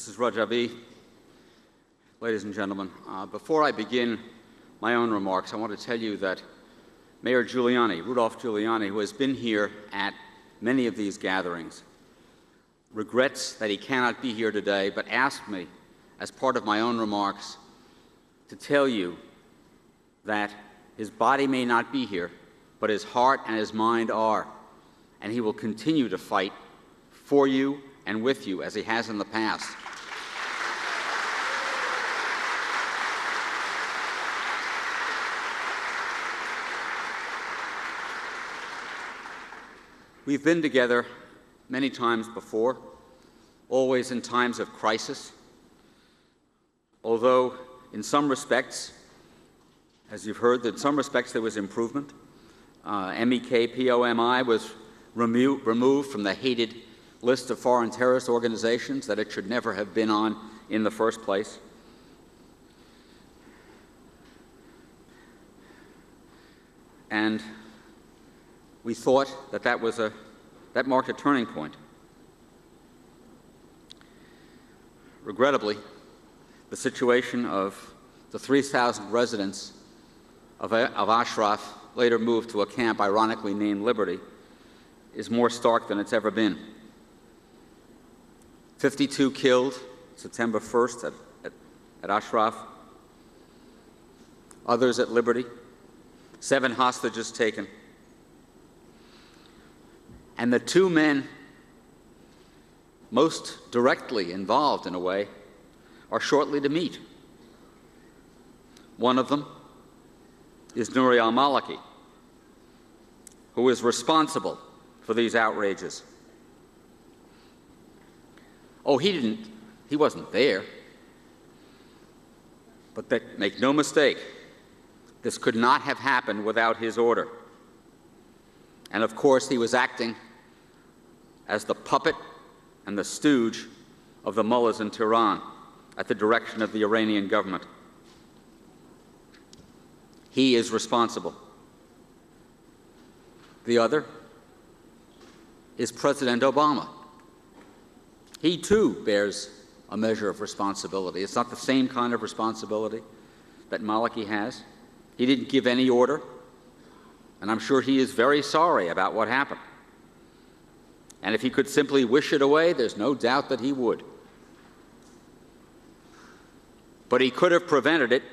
Mrs. Rajavi, ladies and gentlemen, before I begin my own remarks, I want to tell you that Mayor Giuliani, Rudolph Giuliani, who has been here at many of these gatherings, regrets that he cannot be here today, but asked me, as part of my own remarks, to tell you that his body may not be here, but his heart and his mind are, and he will continue to fight for you and with you as he has in the past. We've been together many times before, always in times of crisis, although in some respects, as you've heard, in some respects there was improvement. MEK-POMI was removed from the hated list of foreign terrorist organizations that it should never have been on in the first place. And we thought that that marked a turning point. Regrettably, the situation of the 3,000 residents of Ashraf, later moved to a camp ironically named Liberty, is more stark than it's ever been. 52 killed September 1st at Ashraf, others at Liberty, 7 hostages taken. And the 2 men most directly involved, in a way, are shortly to meet. One of them is Nouri al-Maliki, who is responsible for these outrages. Oh, he wasn't there. But make no mistake, this could not have happened without his order. And of course, he was acting as the puppet and the stooge of the mullahs in Tehran at the direction of the Iranian government. He is responsible. The other is President Obama. He too bears a measure of responsibility. It's not the same kind of responsibility that Maliki has. He didn't give any order, and I'm sure he is very sorry about what happened. And if he could simply wish it away, there's no doubt that he would. But he could have prevented it,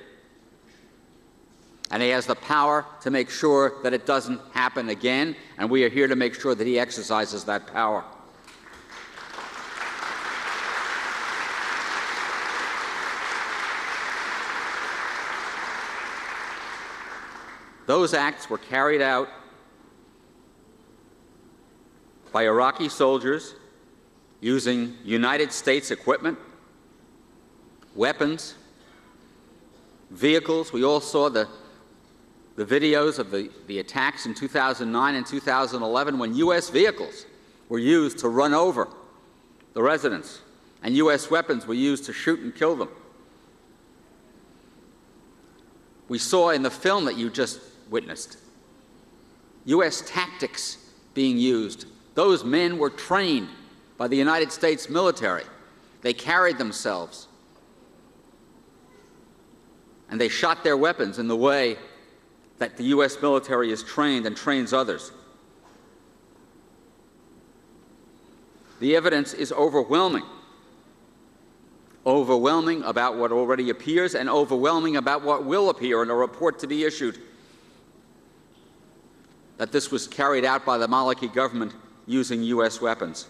and he has the power to make sure that it doesn't happen again, and we are here to make sure that he exercises that power. Those acts were carried out by Iraqi soldiers using United States equipment, weapons, vehicles. We all saw the videos of the attacks in 2009 and 2011 when U.S. vehicles were used to run over the residents, and U.S. weapons were used to shoot and kill them. We saw in the film that you just witnessed U.S. tactics being used. Those men were trained by the United States military. They carried themselves, and they shot their weapons in the way that the U.S. military is trained and trains others. The evidence is overwhelming. Overwhelming about what already appears and overwhelming about what will appear in a report to be issued, that this was carried out by the Maliki government using U.S. weapons.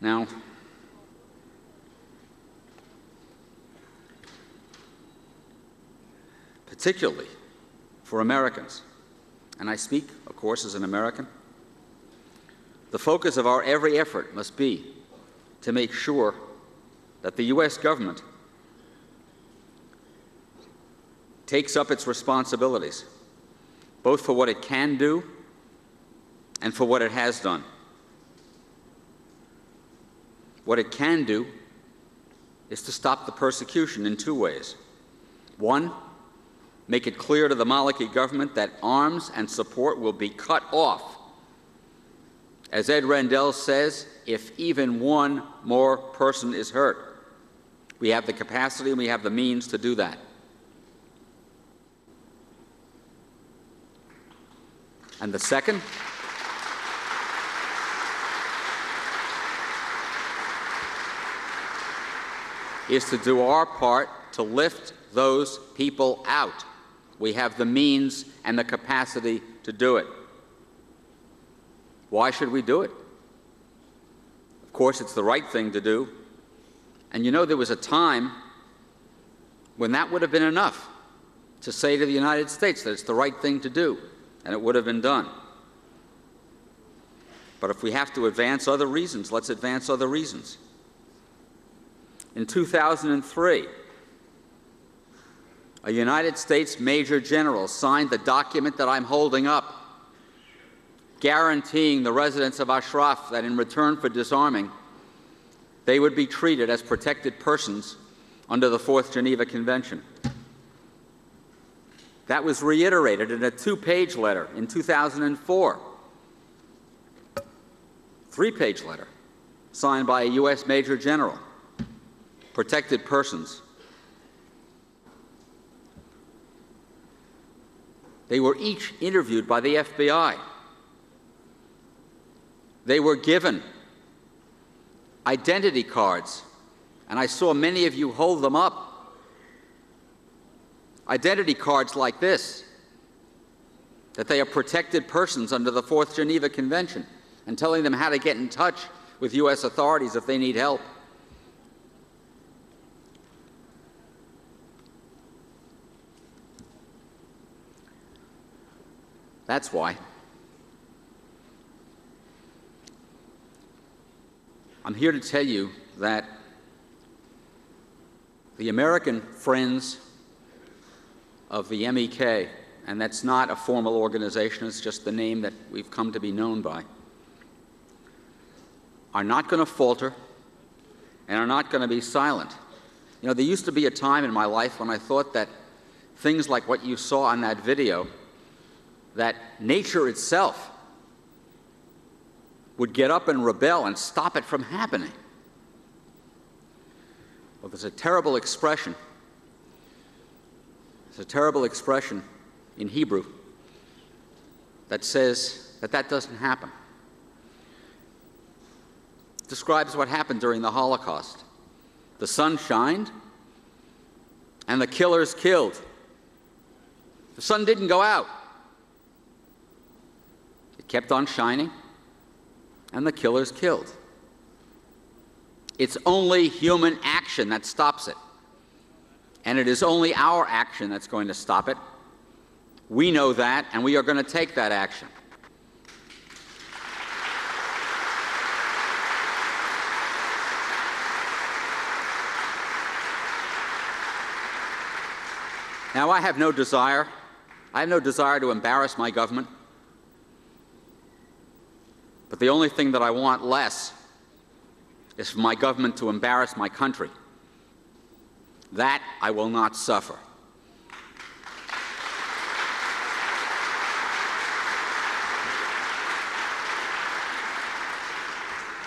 Now, particularly for Americans, and I speak, of course, as an American, the focus of our every effort must be to make sure that the U.S. government takes up its responsibilities, both for what it can do and for what it has done. What it can do is to stop the persecution in 2 ways. One, make it clear to the Maliki government that arms and support will be cut off. As Ed Rendell says, if even one more person is hurt, we have the capacity and we have the means to do that. And the second, is to do our part to lift those people out. We have the means and the capacity to do it. Why should we do it? Of course, it's the right thing to do. And you know, there was a time when that would have been enough to say to the United States that it's the right thing to do, and it would have been done. But if we have to advance other reasons, let's advance other reasons. In 2003, a United States Major General signed the document that I'm holding up, guaranteeing the residents of Ashraf that in return for disarming, they would be treated as protected persons under the Fourth Geneva Convention. That was reiterated in a two-page letter in 2004, three-page letter signed by a U.S. Major General. Protected persons. They were each interviewed by the FBI. They were given identity cards, and I saw many of you hold them up. Identity cards like this, that they are protected persons under the Fourth Geneva Convention, and telling them how to get in touch with U.S. authorities if they need help. That's why I'm here to tell you that the American Friends of the MEK, and that's not a formal organization, it's just the name that we've come to be known by, are not going to falter and are not going to be silent. You know, there used to be a time in my life when I thought that things like what you saw on that video, that nature itself would get up and rebel and stop it from happening. Well, there's a terrible expression. There's a terrible expression in Hebrew that says that that doesn't happen. It describes what happened during the Holocaust. The sun shined and the killers killed. The sun didn't go out. It kept on shining, and the killers killed. It's only human action that stops it, and it is only our action that's going to stop it. We know that, and we are going to take that action. Now, I have no desire to embarrass my government. But the only thing that I want less is for my government to embarrass my country. That I will not suffer.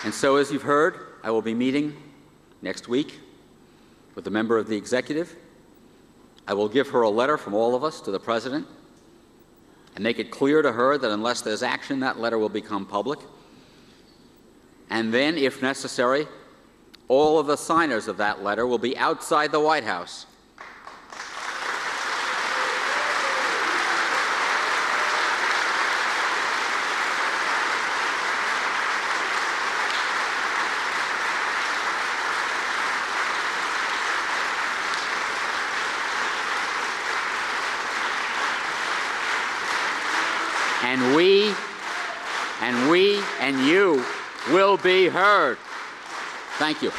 And so, as you've heard, I will be meeting next week with a member of the executive. I will give her a letter from all of us to the President and make it clear to her that unless there's action, that letter will become public. And then, if necessary, all of the signers of that letter will be outside the White House. And we and you will be heard. Thank you.